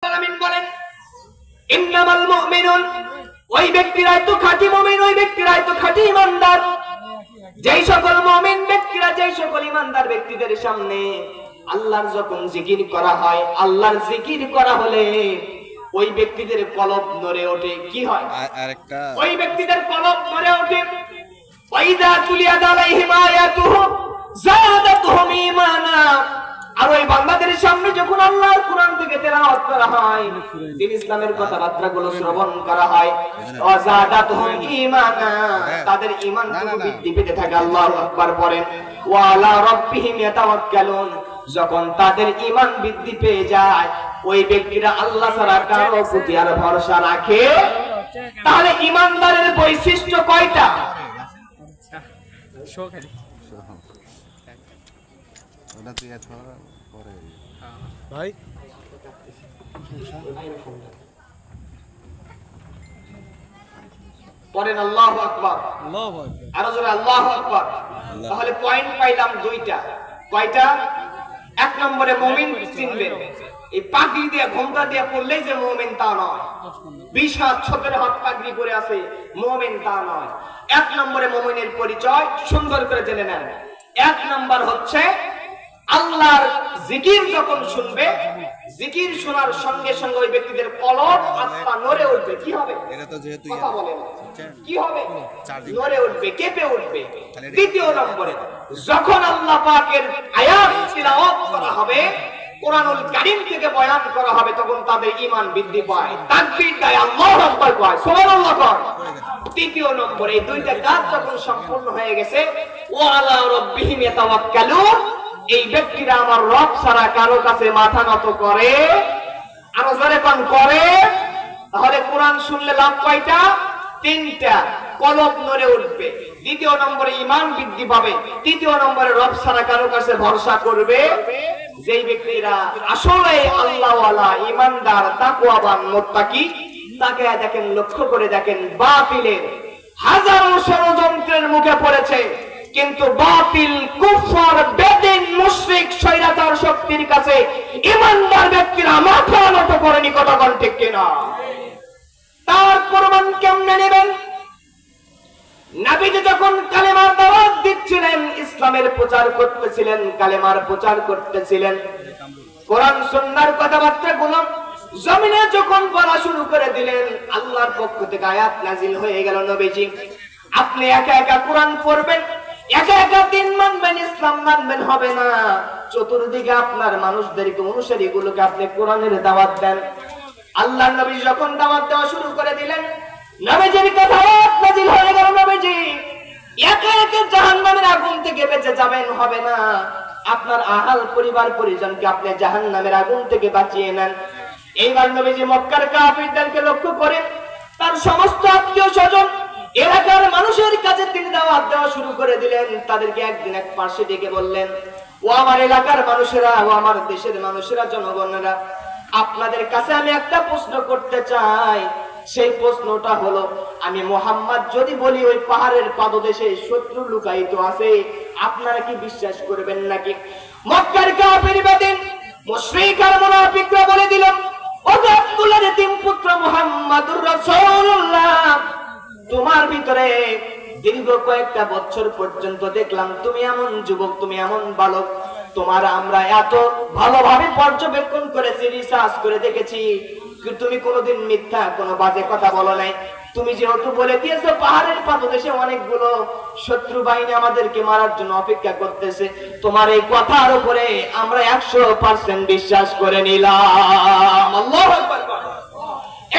আলামিন বলেন, ইন্নামাল মুমিনুন, ওই ব্যক্তিরাই তো খাঁটি মুমিন, ওই ব্যক্তিরাই তো খাঁটি ঈমানদার। যেই সকল মুমিন ব্যক্তিরা, যেই সকল ঈমানদার ব্যক্তিদের সামনে আল্লাহর যখন জিকির করা হয়, আল্লাহর জিকির করা হলে ওই ব্যক্তিদের কলব নড়ে ওঠে। কি হয়? আরেকটা ওই ব্যক্তিদের কলব নড়ে ওঠে। ওয়াইদা তুলিয়াত আলাইহিম আয়াতুহু যাদাতুহুম ঈমানা। আর ওই বান্দাদের সামনে যখন আল্লাহর কুরআন থেকে তেলাওয়াত করা হয়, দিন ইসলামের কথাবার্তাগুলো শ্রবণ করা হয়, যাদাতুহুম ঈমানা, তাদের ঈমানটুকু বৃদ্ধি পেতে থাকে। আল্লাহু আকবার পড়েন। ওয়া আলা রাব্বিহিম ইয়াতাওয়াক্কালুন, যখন তাদের ঈমান বৃদ্ধি পেয়ে যায়, ওই ব্যক্তিরা আল্লাহ ছাড়া কারো প্রতি আর ভরসা রাখে। তাহলে ঈমানদারের বৈশিষ্ট্য কয়টা? ভাই পড়েন আল্লাহু আকবার। আর জোরে আল্লাহু আকবার। তাহলে পয়েন্ট পাইলাম দুইটা। কয়টা? এক নম্বরে মুমিন চিনবেন, এই পাগড়ি দিয়ে ঘোমটা দিয়ে পড়লেই যে মুমিন তা নয়। 20 হাত 17 হাত পাগড়ি পরে আছে, মুমিন তা নয়। এক নম্বরে মুমিনের পরিচয় সুন্দর করে জেনে নেন। এক নম্বর হচ্ছে আল্লাহর জিকির যখন শুনবে, জিকির শোনার সঙ্গে সঙ্গে ওই ব্যক্তিদের কলব আত্মা নড়ে উঠবে। কি হবে? এটা তো যেহেতু কথা বলেন, কি হবে? নড়ে উঠবে, কেঁপে উঠবে। দ্বিতীয় নম্বরে যখন আল্লাহ পাকের আয়াত তিলাওয়াত করা হবে, কোরআনুল কারীম থেকে বয়ান করা হবে, তখন তাদের ঈমান বৃদ্ধি পায়, তাকবীর দেয়, আল্লাহু আকবার কয়, সুবহানাল্লাহ কয়। তৃতীয় নম্বরে এই দুইটা কাজ যখন সম্পূর্ণ হয়ে গেছে, ওয়া আলা রাব্বিহিম ইয়াতাওয়াক্কালুন, এই ব্যক্তিরা আমার রব ছাড়া কারো কাছে মাথা নত করে। আরো জোরে কোন করে? তাহলে কোরআন শুনলে লাভ কয়টা? তিনটা। কলব নড়ে উঠবে, দ্বিতীয় নম্বরে ঈমান বৃদ্ধি পাবে, তৃতীয় নম্বরে রব ছাড়া কারো কাছে ভরসা করবে। যেই ব্যক্তিরা আসলে আল্লাহওয়ালা, ঈমানদার, তাকওয়াবান, মুত্তাকি, তাকে দেখেন, লক্ষ্য করে দেখেন, বাতিলের হাজারো ষড়যন্ত্রের মুখে পড়েছে, কিন্তু বাতিল, কুফর, বেদিন, মুশরিক, শয়তান শক্তির কাছে ঈমানদার ব্যক্তিরা মাথা নত করেনি। কতক্ষণ ঠিক কিনা? তার প্রমাণ কেমনে নেবেন? নবীজি যখন কালেমার দাওয়াত দিচ্ছিলেন, ইসলামের প্রচার করতেছিলেন, কালেমার প্রচার করতেছিলেন, কোরআন সুন্নাহর কথাবার্তাগুলো জমিনে যখন বলা শুরু করে দিলেন, আল্লাহর পক্ষ থেকে আয়াত নাজিল হয়ে গেল। নবীজি আপনি একা একা কোরআন পড়বেন, একা একা দিন মানবেন, ইসলাম মানবেন, হবে না। চতুর্দিকে আপনার মানুষদেরকে, অনুসারীগুলোকে আপনি কোরআনের দাওয়াত দেন। আল্লাহর নবী যখন দাওয়াত দেওয়া শুরু করে দিলেন, নবীজির কথা আয়াত নাজিল হয়ে গেল। নবীজি একা একা জাহান্নামের আগুন থেকে বেঁচে যাবেন, হবে না। আপনার আহাল পরিবার পরিজনকে আপনি জাহান্নামের আগুন থেকে বাঁচিয়ে নেন। এইবার নবীজি মক্কার কাফিরদেরকে লক্ষ্য করে তার সমস্ত আত্মীয় স্বজন, এলাকার মানুষের কাছে তিনি দাওয়াত দেওয়া শুরু করে দিলেন। তাদেরকে একদিন এক পাশে ডেকে বললেন, ও আমার এলাকার মানুষেরা, ও আমার দেশের মানুষেরা, জনগণেরা, আপনাদের কাছে আমি একটা প্রশ্ন করতে চাই। সেই প্রশ্নটা হলো, আমি মুহাম্মদ যদি বলি ওই পাহাড়ের পাদদেশে শত্রু লুকায়িত আছে, আপনারা কি বিশ্বাস করবেন নাকি? মক্কার কাফির, বেদিন, মুশরিক আর মুনাফিকরা বলে দিল, ও আব্দুল্লাহর তিন পুত্র মুহাম্মাদুর রাসূলুল্লাহ, তোমার ভিতরে দীর্ঘ কয়েকটা বছর পর্যন্ত দেখলাম তুমি এমন যুবক, তুমি এমন বালক, তোমার আমরা এত ভালোভাবে পর্যবেক্ষণ করেছি, রিসার্চ করে দেখেছি, তুমি কোনোদিন মিথ্যা কোনো বাজে কথা বলো নাই। তুমি যেহেতু বলে দিয়েছো পাহাড়ের পাদদেশে অনেকগুলো শত্রু বাহিনী আমাদেরকে মারার জন্য অপেক্ষা করতেছে, তোমার এই কথার উপরে আমরা 100% বিশ্বাস করে নিলাম। আল্লাহু আকবার।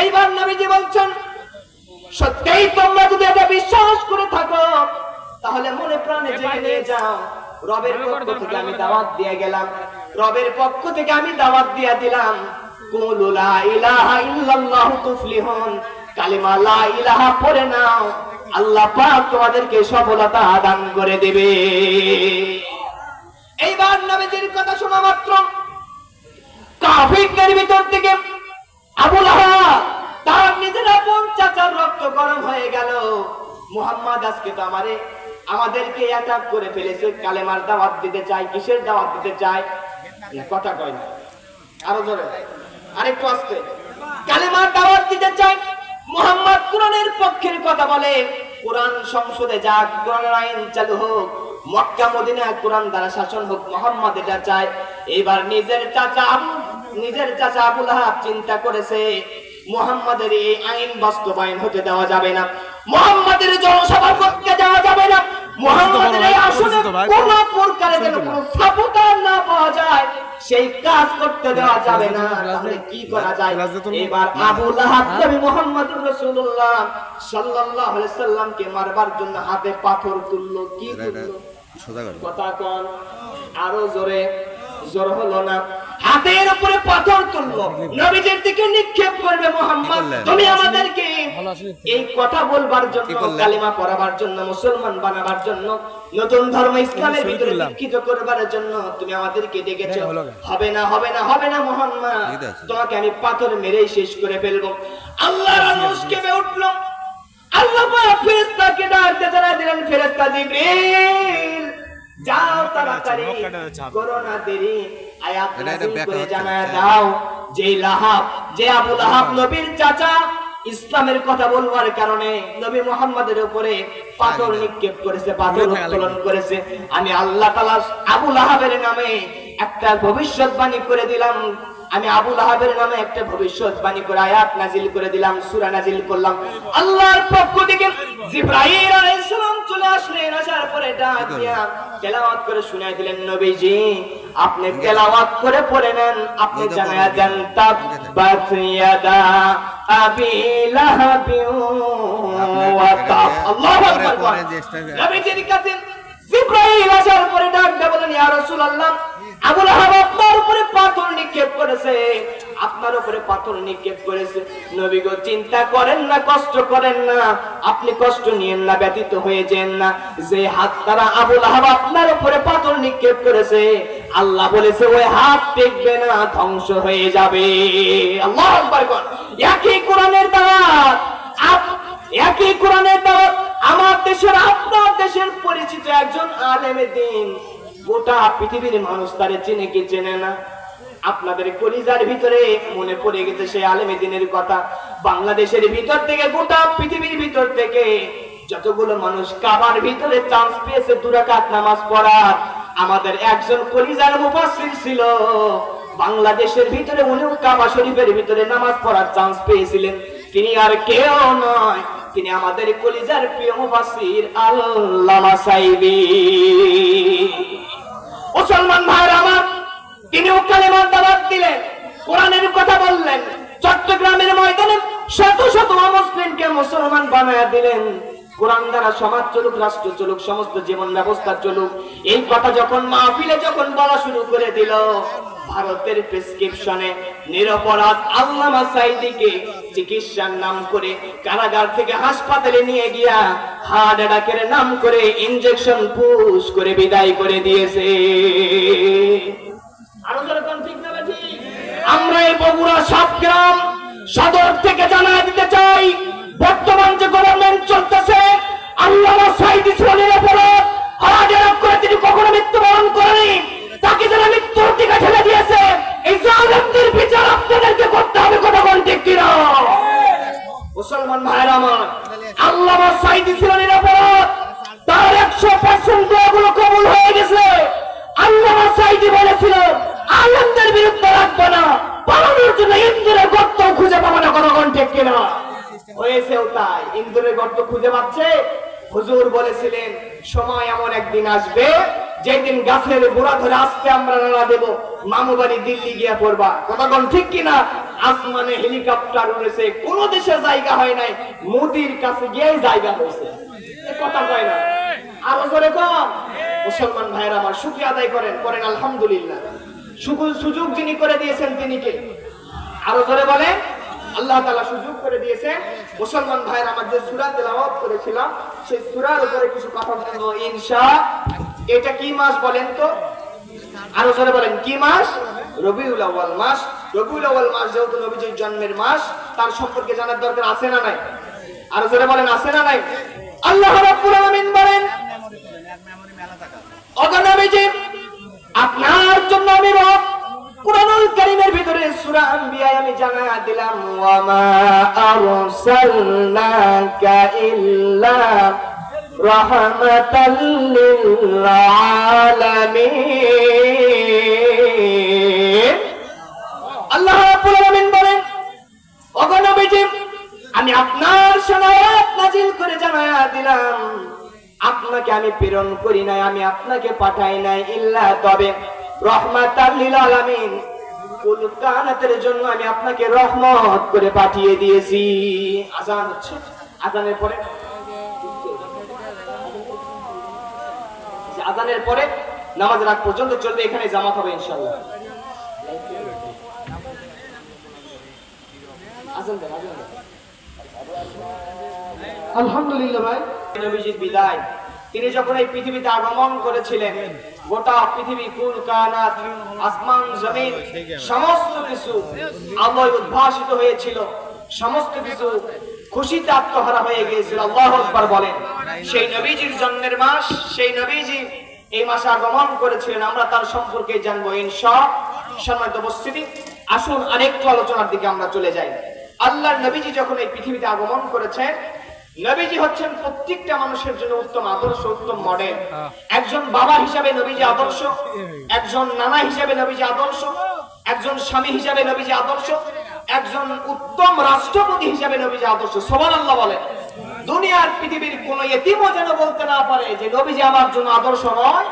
এইবার নবীজি বলছেন, সত্যিই তোমরা যদি এটা বিশ্বাস করে থাকো, তাহলে মনে প্রাণে জেনে নিয়ে যাও, রবের পক্ষ থেকে আমি দাওয়াত দিয়ে গেলাম, রবের পক্ষ থেকে আমি দাওয়াত দিয়ে দিলাম, কুলু লা ইলাহা ইল্লাল্লাহু তুফলিহুন, কালিমা লা ইলাহা পড়ে নাও, আল্লাহ পাক তোমাদেরকে সফলতা দান করে দেবে। এইবার নবীজির কথা শোনা মাত্র কাফিরদের ভিতর থেকে আবু লাহাব, তার নিজের আপন চাচার রক্ত গরম হয়ে গেল। মুহাম্মদ আজকে তো আমাদেরকে অ্যাটাক করে ফেলেছে, কালেমার দাওয়াত দিতে চাই, কিসের দাওয়াত দিতে চাই? কথা কয় না, আরো জোরে। আরেকটু আস্তে। কালেমার দাওয়াত দিতে চাই, মুহাম্মদ কোরআনের পক্ষের কথা বলে, কোরআন সংসদে যাক, কোরআনের আইন চালু হোক, মক্কা মদিনা কোরআন দ্বারা শাসন হোক, মুহাম্মদ এটা চায়। এবার নিজের চাচা আবু লাহাব চিন্তা করেছে মুহাম্মাদের এই আইন বাস্তবায়ন হতে দেওয়া যাবে না, মুহাম্মাদের জনসভা করতে দেওয়া যাবে না, মুহাম্মাদের এই আসনে কোন প্রকারে যেন কোনো সাপোর্টার না পাওয়া যায়, সেই কাজ করতে দেওয়া যাবে না। তাহলে কি করা যায়? এবার আবু লাহাব নবী মুহাম্মদুর রাসূলুল্লাহ সাল্লাল্লাহু আলাইহি সাল্লামকে মারবার জন্য হাতে পাথর তুললো। কি তুললো? কথা কোন আরো জোরে, জোর হলো না। হাতের উপরে পাথর তুললো, নবীজির দিকে নিক্ষেপ করবে। মুহাম্মদ, তুমি আমাদেরকে এই কথা বলবার জন্য, কালিমা পড়াবার জন্য, মুসলমান বানাবার জন্য, নতুন ধর্ম ইসলামের ভিতরে দীক্ষিত করবার জন্য তুমি আমাদেরকে ডেকেছো। হবে না, হবে না, হবে না মুহাম্মদ, তোমাকে আমি পাথর মেরেই শেষ করে ফেলবো। আল্লাহর আরশ কেঁপে উঠলো। আল্লাহ পাক ফেরেশতাকে ডাকতে জানাই দিলেন, ফেরেশতা জিবরিল যাও তাড়াতাড়ি, করো না দেরি, আয়াত নাযিল করে জানায় দাও যে আবু লাহাব নবীর চাচা ইসলামের কথা বলবার কারণে নবী মুহাম্মাদের উপরে পাথর নিক্ষেপ করেছে, পাথর উত্তোলন করেছে, আমি আল্লাহ তাআলা আবু লাহাবের নামে একটা ভবিষ্যৎবাণী করে দিলাম, আমি আবু লাহাবের নামে একটা ভবিষ্যৎবাণী করে আয়াত নাযিল করে দিলাম, সূরা নাযিল করলাম। আল্লাহর পক্ষ থেকে জিবরাইল আলাইহিস সালাম চলে আসলেন, আসার পরে ডাক দিয়া তেলাওয়াত করে শুনাই দিলেন, নবীজি আপনি তেলাওয়াত করে পড়ে নেন, আপনি জানায়া দেন তাব্বাত ইয়াদা আবি লাহাবি ওয়া তাব। আল্লাহু আকবার। নবীজির কাছে জিবরাইল আসার পরে ডাক দিয়ে বলেন, ইয়া রাসূলুল্লাহ, আবু লাহাব আপনার উপরে পাথর নিক্ষেপ করেছে, আপনার উপরে পাথর নিক্ষেপ করেছে। নবী গো চিন্তা করেন না, কষ্ট করেন না, আপনি কষ্ট নিয়েন না, ব্যথিত হয়ে যান না, যে হাত দ্বারা আবু লাহাব আপনার উপরে পাথর নিক্ষেপ করেছে, আল্লাহ বলেছে ওই হাত টেকবে না, ধ্বংস হয়ে যাবে। আল্লাহু আকবার। একই কোরআনের দাওয়াত, একই কোরআনের দাওয়াত আমার দেশের, আপনার দেশের পরিচিত একজন আলেমে দ্বীন, গোটা পৃথিবীর মানুষ তারে চেনে কি চেনে না? আপনাদের কলিজার ভিতরে মনে পড়ে গেছে সেই আলেমে দ্বীনের কথা। বাংলাদেশের ভিতর থেকে, গোটা পৃথিবীর ভিতর থেকে যতগুলো মানুষ কাবার ভিতরে চান্স পেয়েছে 2 রাকাত নামাজ পড়ার, আমাদের একজন কলিজার মুফাসসির ছিল বাংলাদেশের ভিতরে, উনিও কাবা শরীফের ভিতরে নামাজ পড়ার চান্স পেয়েছিলেন। তিনি আর কেউ নয়, তিনি আমাদের কলিজার প্রিয় মুফাসসির আল্লামা সাইদি। মুসলমান ভাইরা আমার, তিনিও কালেমার দাওয়াত দিলেন, কোরআনের কথা বললেন, চট্টগ্রামের ময়দানে শত শত মুসলিমকে মুসলমান বানায়া দিলেন। কোরআন দ্বারা সমাজ চলুক, রাষ্ট্র চলুক, সমস্ত জীবন ব্যবস্থা চলুক, এই কথা যখন মাহফিলে যখন বলা শুরু করে দিল, ভারতের প্রেসক্রিপশনে নিরপরাধ আল্লামা সাইদিকে চিকিৎসার নাম করে কারাগার থেকে হাসপাতালে নিয়ে গিয়া হার্ট অ্যাটাকের নাম করে ইনজেকশন পুশ করে বিদায় করে দিয়েছে। আরো যেরকম ঠিক না ঠিক? আমরা এই বগুড়া সাতগ্রাম সদর থেকে জানাই দিতে চাই, বর্তমান যে গভর্নমেন্ট চলতেছে, আল্লামা সাইদি ছিল নিরপরাধ, হার্ট অ্যাটাক করে তিনি কখনো মৃত্যুবরণ করেনি, তাকে যারা মৃত্যুর দিকে ঠেলে দিয়েছে, এই জালেমদের বিচার আপনাদেরকে করতে হবে। কথা কোন ঠিক কিনা? মুসলমান ভাইরা আমার, আল্লামা সাইদি ছিল নিরপরাধ, তার 100% দোয়াগুলো কবুল হয়ে গেছে। আল্লামা সাইদি বলেছিল আলেমদের বিরুদ্ধে রাখবো না, পালানোর জন্য ইন্দুরের গর্ত খুঁজে পাবো না। কথা কোন ঠিক কিনা? হয়েছেও তাই, ইন্দুরের গর্ত খুঁজে পাচ্ছে। হুজুর বলেছিলেন সময় এমন একদিন আসবে যেদিন গাছের গোড়া ধরে আস্তে আমরা নাড়া দেব, মামু বাড়ি দিল্লি গিয়া পড়বা। কথা কোন ঠিক কিনা? আসমানে হেলিকপ্টার উড়েছে, কোন দেশে জায়গা হয় নাই, মোদির কাছে গিয়ে জায়গা হয়েছে। কথা কয় না, আরো জোরে কম। মুসলমান ভাইয়েরা আমার, শুকরিয়া আদায় করেন, করেন আলহামদুলিল্লাহ। সুযোগ যিনি করে দিয়েছেন তিনি কে? আরো জোরে বলেন। আল্লাহ তাআলা সুযোগ করে দিয়েছেন। মুসলমান ভাইয়েরা আমার, যে সূরা তেলাওয়াত করেছিলাম সেই সূরার উপরে কিছু কথা বলবো ইনশাআল্লাহ। এটা কি মাস বলেন তো? আরো জোরে বলেন, কি মাস? রবিউল আউয়াল মাস। রবিউল আউয়াল মাস যেহেতু নবীজির জন্মের মাস, তার সম্পর্কে জানার দরকার আছে না নাই? আরো জোরে বলেন, আছে না নাই? আল্লাহ রাব্বুল আলামিন বলেন, ওগো নবীজি, আপনার জন্য আমি রব কুরআনুল কারীমের ভিতরে সূরা আম্বিয়ায় আমি জানায়া দিলাম ওয়া মা আরসালনাকা ইল্লা রাহমাতাল লিল আলামিন। আল্লাহ রাব্বুল আলামিন বলেন, ওগো নবীজি, আমি আপনার শরীয়ত নাযিল করে জানায়া দিলাম, আপনাকে আমি প্রেরণ করি নাই, আমি আপনাকে পাঠাই নাই ইল্লা তবে রহমাতাল লিল আলামিন, কুল কানাতের জন্য আমি আপনাকে রহমত করে পাঠিয়ে দিয়েছি। আযান হচ্ছে, আযানের পরে আযানের পরে নামাজের আগ পর্যন্ত চলবে, এখানে জামাত হবে ইনশাআল্লাহ। আযান দেন, আযান দেন। আলহামদুলিল্লাহ ভাই, নবীজির বিদায়, তিনি যখন এই পৃথিবীতে আগমন করেছিলেন, গোটা পৃথিবী, কুল কানাত, আসমান জমিন সমস্ত কিছু আলোয় উদ্ভাসিত হয়েছিল, সমস্ত কিছু খুশিতে আত্মহারা হয়ে গিয়েছিল। আল্লাহু আকবার বলেন। সেই নবীজির জন্মের মাস, সেই নবীজি এই মাসে আগমন করেছিলেন, আমরা তার সম্পর্কে জানবো ইনশাআল্লাহ। সম্মানিত উপস্থিতি, আসুন আরেকটু আলোচনার দিকে আমরা চলে যাই। আল্লাহর নবীজি যখন এই পৃথিবীতে আগমন করেছেন, নবীজি হচ্ছেন প্রত্যেকটা মানুষের জন্য উত্তম আদর্শ, উত্তম মডেল। একজন বাবা হিসাবে নবীজি আদর্শ, একজন নানা হিসাবে নবীজি আদর্শ, একজন স্বামী হিসাবে নবীজি আদর্শ, একজন উত্তম রাষ্ট্রপতি হিসাবে নবীজি আদর্শ। সুবহানাল্লাহ বলেন। দুনিয়ার পৃথিবীর কোন ইতিমও যেন বলতে না পারে যে নবীজি আমার জন্য আদর্শ নয়।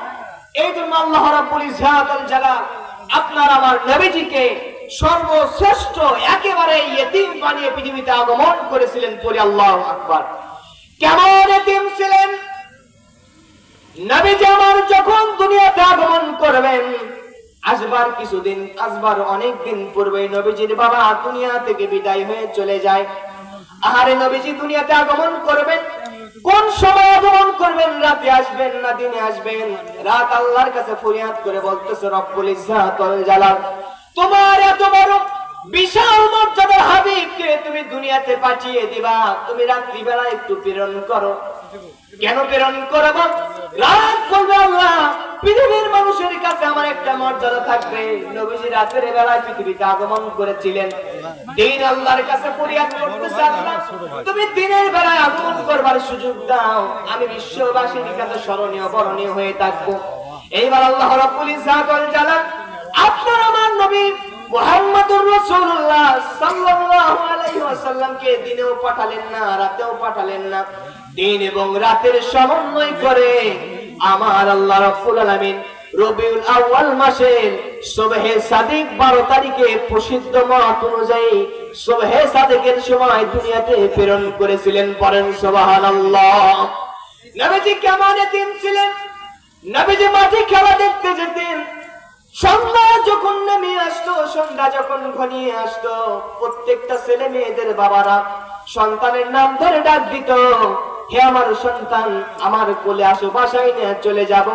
এই জন্য আল্লাহ রাব্বুল ইজ্জাতুল জালাল আপনার আমার নবীজিকে সর্বশ্রেষ্ঠ একেবারে ইতিম বানিয়ে পৃথিবীতে আগমন করেছিলেন। পড়ি আল্লাহু আকবার। কেমন ইতিম ছিলেন নবীজি আমার যখন দুনিয়াতে আগমন করবেন, আসবার কিছুদিন, আসবার অনেক দিন পূর্বে নবীজির বাবা দুনিয়া থেকে বিদায় হয়ে চলে যায়। আহারে নবীজি দুনিয়াতে আগমন করবেন, কোন সময় আগমন করবেন? রাতে আসবেন না দিনে আসবেন? রাত আল্লাহর কাছে ফরিয়াদ করে বলতেছে, রব্বুল ইজ্জাতুল জালাল, তোমার এত বড় বিশাল মর্যাদার হাবিবকে তুমি দুনিয়াতে পাঠিয়ে দিবা, তুমি রাত্রি বেলা একটু প্রেরণ করো। কেন প্রেরণ করব? রাত বলবে, আল্লাহ পৃথিবীর মানুষের কাছে আমার একটা মর্যাদা থাকবে। নবীজি রাতের বেলায় পৃথিবীতে আগমন করেছিলেন, দিন আল্লাহর কাছে ফরিয়াদ করতেছে, আল্লাহ তুমি দিনের বেলায় আগমন করবার সুযোগ দাও, আমি বিশ্ববাসীর কাছে স্মরণীয় বরণীয় হয়ে থাকবো। এইবার আল্লাহ রাব্বুল ইজ্জাতুল জালাল আপনার আমার নবী মুহাম্মদুর রাসূলুল্লাহ সাল্লাল্লাহু আলাইহি ওয়াসাল্লামকে দিনেও পাঠালেন না, রাতেও পাঠালেন না, দিন এবং রাতের সমন্বয় করে আমার আল্লাহ রাব্বুল আলামিন রবিউল আউয়াল মাসের সুবহে সাদিক 12 তারিখে প্রসিদ্ধ মত অনুযায়ী সুবহে সাদিকের সময় দুনিয়াতে প্রেরণ করেছিলেন। পড়েন সুবহানাল্লাহ। নবীজি কেমন এতিম ছিলেন? নবীজি মাঠে খেলা দেখতে যেতেন, সন্ধ্যা যখন নেমে আসতো, সন্ধ্যা যখন ঘনিয়ে আসতো, প্রত্যেকটা ছেলে মেয়েদের বাবারা সন্তানের নাম ধরে ডাক দিত, হে আমার সন্তান, আমার কোলে আসো, বাসায় নিয়ে চলে যাব।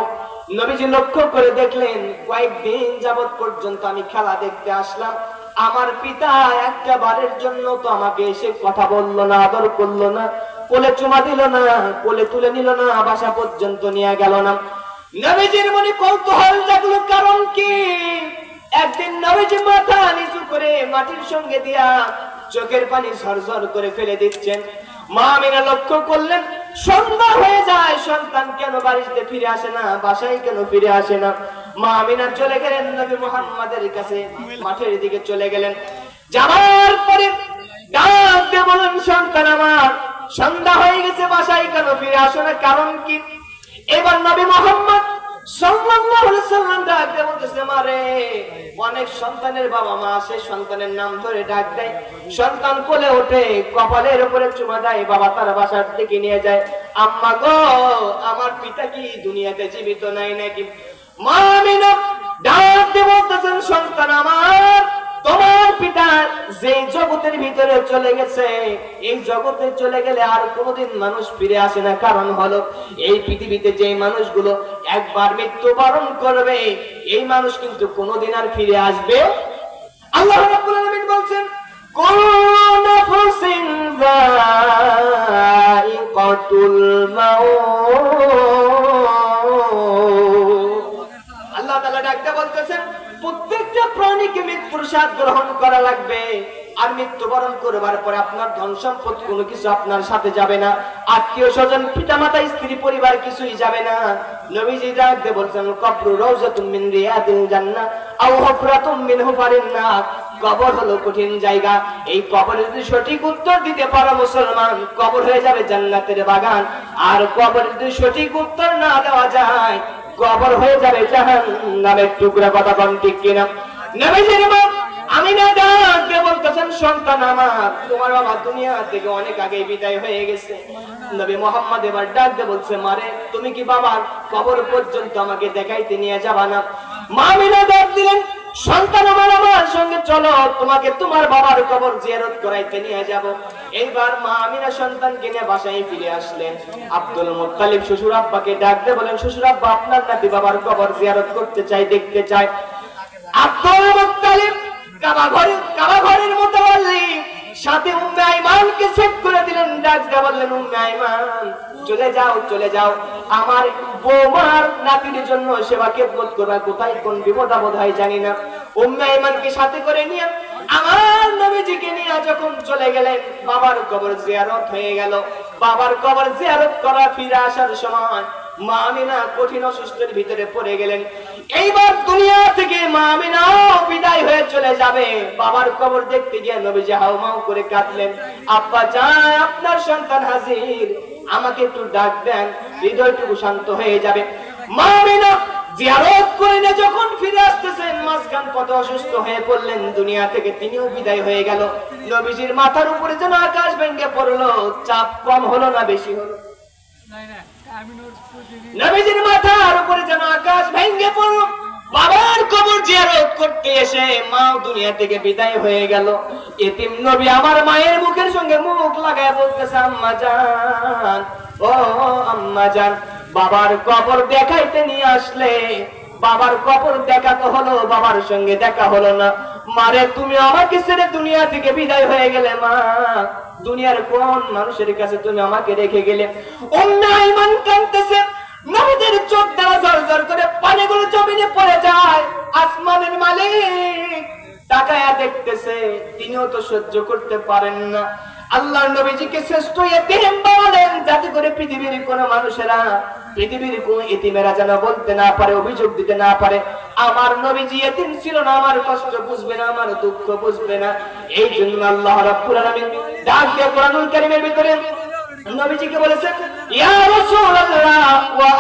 নবীজি লক্ষ্য করে দেখলেন, কয়েকদিন যাবত পর্যন্ত আমি খেলা দেখতে আসলাম, আমার পিতা একটা বারের জন্য তো আমাকে এসে কথা বললো না, আদর করলো না, কোলে চুমা দিল না, কোলে তুলে নিল না, বাসা পর্যন্ত নিয়ে গেল না। নবীজির মনে কৌতূহল জাগলো, কারণ কি? একদিন নবীজি মাথা নিচু করে মাটির সঙ্গে দিয়া চোখের পানি ঝরঝর করে ফেলে দিচ্ছেন। মা আমিনা লক্ষ্য করলেন, সন্ধ্যা হয়ে যায়, সন্তান কেন বাড়িতে ফিরে আসে না, বাসায় কেন ফিরে আসে না। মা আমিনা চলে গেলেন নবী মুহাম্মাদের কাছে, মাঠের দিকে চলে গেলেন। যাওয়ার পরে ডাক দিয়ে বলেন, সন্তান আমার, সন্ধ্যা হয়ে গেছে, বাসায় কেন ফিরে আসো না, কারণ কি? এবার নবী মুহাম্মদ সাল্লাল্লাহু আলাইহি সাল্লাম ডাক দিয়ে বলতেছে, মারে অনেক সন্তানের বাবা মা আসে, সন্তানের নাম ধরে ডাক দেয়, সন্তান কোলে ওঠে, কপালের উপরে চুমা দেয়, বাবা তার বাসার দিকে নিয়ে যায়, আম্মা গো আমার পিতা কি দুনিয়াতে জীবিত নাই নাকি? মা আমিনা ডাক দিয়ে বলতেছেন, সন্তান আমার, তোমার পিতা যে জগতের ভিতরে চলে গেছে, এই জগতে চলে গেলে আর কোনোদিন মানুষ ফিরে আসে না। কারণ হলো, এই পৃথিবীতে যে মানুষগুলো একবার মৃত্যুবরণ করবে, এই মানুষ কিন্তু কোনোদিন আর ফিরে আসবে। আল্লাহ রাব্বুল আলামিন বলছেন, কুল্লু নাফসিন যায়িকাতুল মাউত। আল্লাহ তাআলা ডাকতে বলতেছেন, প্রত্যেকটা প্রাণী প্রসাদ গ্রহণ করা লাগবে। আর মৃত্যুবরণ করবার পরে আপনার ধন সম্পদ কোনো কিছু আপনার সাথে যাবে না, আত্মীয় স্বজন পিতামাতা স্ত্রী পরিবার কিছুই যাবে না। নবীজি ডাক দিয়ে বলছেন কবরু রাউযাতুম মিন রিয়াদিল জান্নাহ আও হুফরাতুম মিন হুফারিন নার। কবর হলো কঠিন জায়গা, এই কবরের যদি সঠিক উত্তর দিতে পারো মুসলমান, কবর হয়ে যাবে জান্নাতের বাগান। আর কবরের যদি সঠিক উত্তর না দেওয়া যায়, কবর হয়ে যাবে জাহান্নামের টুকরা। কথা কোন ঠিক কিনা? নবীজির মা আমিনা ডাক দিয়ে বলতেছেন সন্তান আমার, তোমার বাবা দুনিয়া থেকে অনেক আগে বিদায় হয়ে গেছে। নবী মুহাম্মদ এবার ডাক দিয়ে বলছে মারে, তুমি কি বাবার কবর পর্যন্ত আমাকে দেখাইতে নিয়ে যাবা না? মা আমিনা ডাক দিলেন সন্তান আমার, আমার সঙ্গে চলো, তোমাকে তোমার বাবার কবর জিয়ারত করাইতে নিয়ে যাব। এইবার মা আমিনা সন্তানকে নিয়ে বাসায় ফিরে আসলেন। আব্দুল মুত্তালিব শ্বশুর আব্বাকে ডাক দিয়ে বলেন শ্বশুর আব্বা আপনার নাতি বাবার কবর জিয়ারত করতে চাই, দেখতে চাই। আব্দুল মুত্তালিব কাবা ঘরের মুতাওয়াল্লি সাথে উম্মে আইমানকে সেট করে দিলেন। ডাক দিয়ে বললেন উম্মে আইমান চলে যাও, চলে যাও, আমার বৌমার নাতির জন্য সেবা খেদমত করবা, কোথায় কোন বিপদ আপদ হয় জানি না। উম্মে আইমানকে সাথে করে নিয়ে আমার নবীজিকে নিয়ে যখন চলে গেলেন, বাবার কবর জিয়ারত হয়ে গেল। বাবার কবর জিয়ারত করা ফিরে আসার সময় মা আমিনা কঠিন অসুস্থের ভিতরে পড়ে গেলেন। এইবার দুনিয়া থেকে মা আমিনা বিদায় হয়ে চলে যাবে। বাবার কবর দেখতে গিয়ে নবীজি হাউমাউ করে কাঁদলেন, আব্বা জান আপনার সন্তান হাজির, আমাকে একটু ডাক দেন, হৃদয়টুকু শান্ত হয়ে যাবে। মা আমিনা জিয়ারত করে নিয়ে যখন ফিরে আসতেছেন, মাঝখান পথে অসুস্থ হয়ে পড়লেন দুনিয়া থেকে, তিনিও বিদায় হয়ে গেল। নবীজির মাথার উপরে যেন আকাশ ভেঙে পড়লো। চাপ কম হলো না বেশি হলো? নবীজির মাথার উপরে যেন আকাশ ভেঙে পড়ল। বাবার কবর জিয়ারত করতে এসে মা দুনিয়া থেকে বিদায় হয়ে গেল। এতিম নবী আমার মায়ের মুখের সঙ্গে মুখ লাগায় বলতেছে আম্মা জান, ও আম্মা জান, বাবার কবর দেখাইতে নিয়ে আসলে, বাবার কবর দেখা তো হলো, বাবার সঙ্গে দেখা হলো না। মারে তুমি আমাকে ছেড়ে দুনিয়া থেকে বিদায় হয়ে গেলে, মা দুনিয়ার কোন মানুষের কাছে তুমি আমাকে রেখে গেলে? উম্মে আইমান কাঁদতেছে, নবীজির চোখ দ্বারা ঝরঝর করে পানিগুলো জমিনে পড়ে যায়। আসমানের মালিক তাকায়া দেখতেছে, তিনিও তো সহ্য করতে পারেন না। আল্লাহর নবীজিকে শ্রেষ্ঠ ইতিম বলেন, যাতে করে পৃথিবীর কোন মানুষেরা, পৃথিবীর কোন ইতিমেরা যেন বলতে না পারে, অভিযোগ দিতে না পারে আমার নবীজি ইতিম ছিল না, আমার কষ্ট বুঝবে না, আমার দুঃখ বুঝবে না। এই জন্য আল্লাহ রাব্বুল আলামিন ডাক দিয়ে কোরআনুল কারীমের ভিতরে নবীজিকে বলেছেন ইয়া রাসূলুল্লাহ ওয়া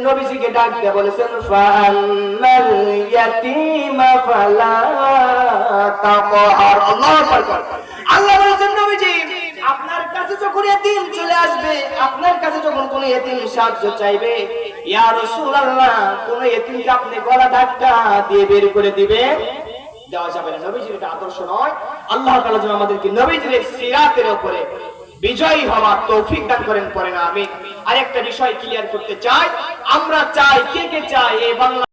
নবীজিকে ডাক দিয়ে বলেছেন ফাআম্মাল ইয়াতীমা ফালা তাকহার। আল্লাহু আকবার। আল্লাহ বলেছেন নবীজি আপনার কাছে যখন ইতিম চলে আসবে, আপনার কাছে যখন কোন ইতিম সাহায্য চাইবে, ইয়া রাসূলুল্লাহ কোন ইতিমকে আপনি গলা ধাক্কা দিয়ে বের করে দিবেন, দেওয়া যাবে না। নবীজির এটা আদর্শ নয়। আল্লাহ তাআলা যেন আমাদেরকে নবীজির সিরাতের উপরে বিজয়ী হওয়ার তৌফিক দান করেন, পড়েন আমিন। আরেকটা বিষয় ক্লিয়ার করতে চাই, আমরা চাই, কে কে চাই এই বাংলা